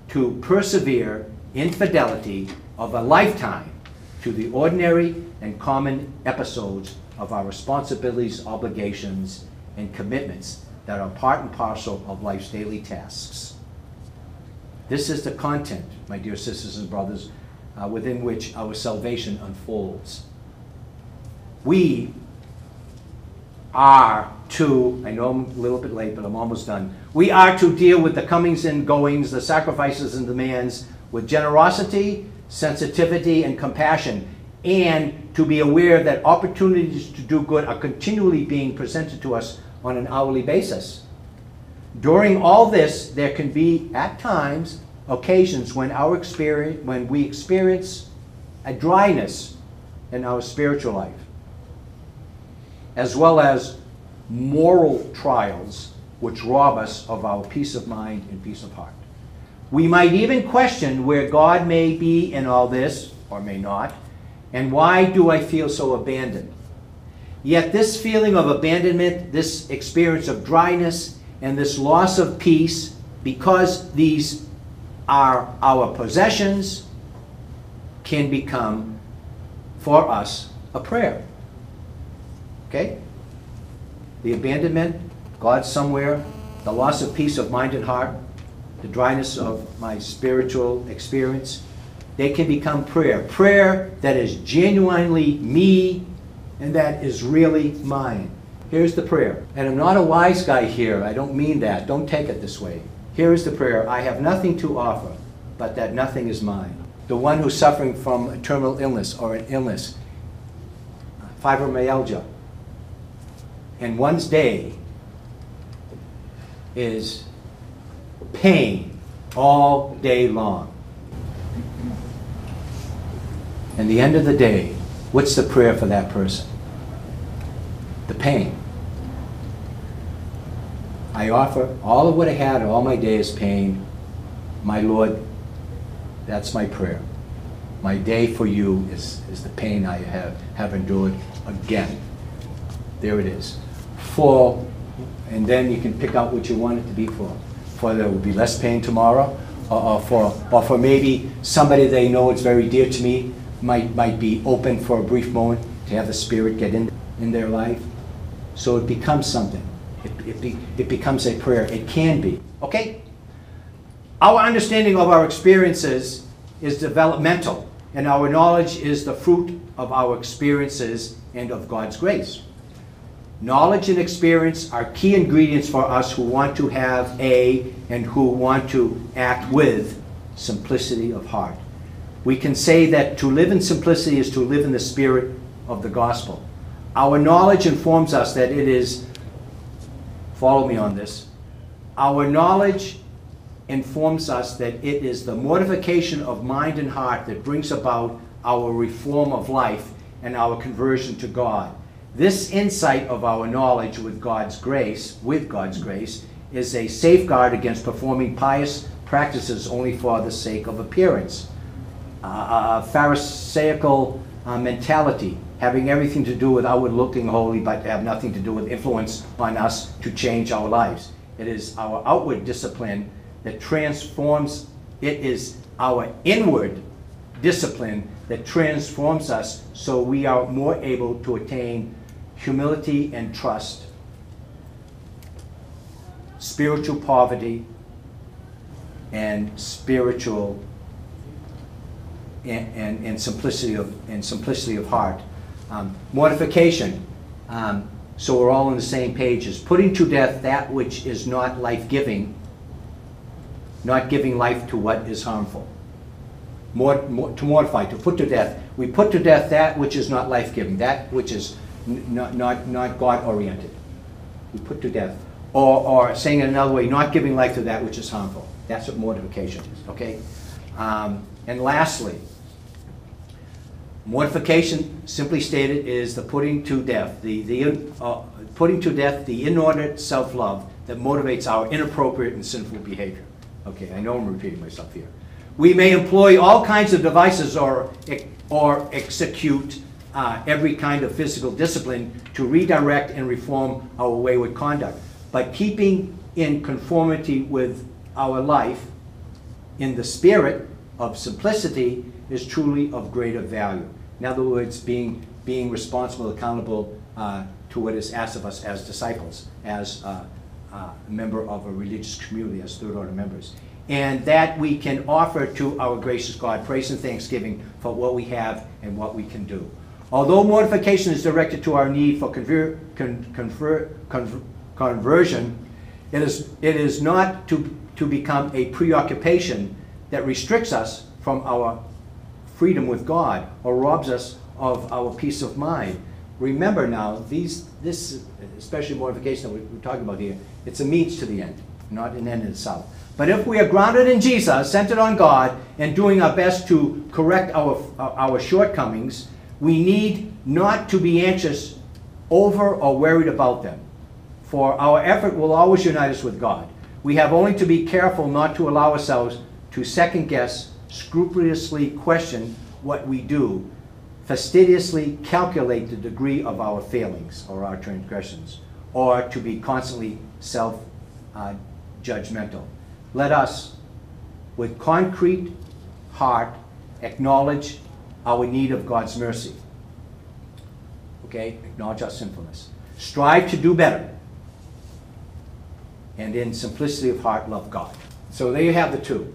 to persevere in fidelity of a lifetime to the ordinary and common episodes of our responsibilities, obligations, and commitments that are part and parcel of life's daily tasks. This is the content, my dear sisters and brothers, within which our salvation unfolds. We are to, I know I'm a little bit late, but I'm almost done. We are to deal with the comings and goings, the sacrifices and demands with generosity, sensitivity, and compassion, and to be aware that opportunities to do good are continually being presented to us on an hourly basis. During all this, there can be, at times, occasions when we experience a dryness in our spiritual life, as well as moral trials which rob us of our peace of mind and peace of heart. We might even question where God may be in all this, or may not, and why do I feel so abandoned? Yet this feeling of abandonment, this experience of dryness, and this loss of peace, because these are our possessions, can become, for us, a prayer. Okay? The abandonment, God somewhere, the loss of peace of mind and heart, the dryness of my spiritual experience, they can become prayer. Prayer that is genuinely me and that is really mine. Here's the prayer. And I'm not a wise guy here. I don't mean that. Don't take it this way. Here is the prayer. I have nothing to offer, but that nothing is mine. The one who's suffering from a terminal illness or an illness, fibromyalgia, and one's day is pain all day long. And the end of the day, what's the prayer for that person? The pain. I offer all of what I had, all my day is pain. My Lord, that's my prayer. My day for you is the pain I have endured again. There it is. And then you can pick out what you want it to be for. For there will be less pain tomorrow, or for maybe somebody they know it's very dear to me might be open for a brief moment to have the Spirit get in their life. So it becomes something. It becomes a prayer. It can be. Okay? Our understanding of our experiences is developmental, and our knowledge is the fruit of our experiences and of God's grace. Knowledge and experience are key ingredients for us who want to have and who want to act with simplicity of heart. We can say that to live in simplicity is to live in the spirit of the gospel. Our knowledge informs us that it is, follow me on this, our knowledge informs us that it is the mortification of mind and heart that brings about our reform of life and our conversion to God. This insight of our knowledge with God's grace, is a safeguard against performing pious practices only for the sake of appearance. A Pharisaical mentality, having everything to do with outward looking holy, but have nothing to do with influence on us to change our lives. It is our outward discipline that transforms, it is our inward discipline that transforms us so we are more able to attain humility and trust, spiritual poverty, and spiritual and simplicity of heart. Mortification, so we're all on the same page, is putting to death that which is not life-giving, not giving life to what is harmful. To mortify, to put to death. We put to death that which is not life-giving, that which is not God-oriented. We put to death. Or saying it another way, not giving life to that which is harmful. That's what mortification is, okay? And lastly, mortification, simply stated, is the putting to death, putting to death the inordinate self-love that motivates our inappropriate and sinful behavior. Okay, I know I'm repeating myself here. We may employ all kinds of devices or execute every kind of physical discipline to redirect and reform our wayward conduct. But keeping in conformity with our life in the spirit of simplicity is truly of greater value. In other words, being responsible, accountable to what is asked of us as disciples, as a member of a religious community, as third-order members. And that we can offer to our gracious God praise and thanksgiving for what we have and what we can do. Although mortification is directed to our need for conversion, it is not to become a preoccupation that restricts us from our freedom with God or robs us of our peace of mind. Remember now, this, especially mortification that we're talking about here, it's a means to the end, not an end in itself. But if we are grounded in Jesus, centered on God, and doing our best to correct our shortcomings, we need not to be anxious over or worried about them. For our effort will always unite us with God. We have only to be careful not to allow ourselves to second guess, scrupulously question what we do, fastidiously calculate the degree of our failings or our transgressions, or to be constantly self-judgmental. Let us, with concrete heart, acknowledge our need of God's mercy. Okay? Acknowledge our sinfulness. Strive to do better. And in simplicity of heart, love God. So there you have the two.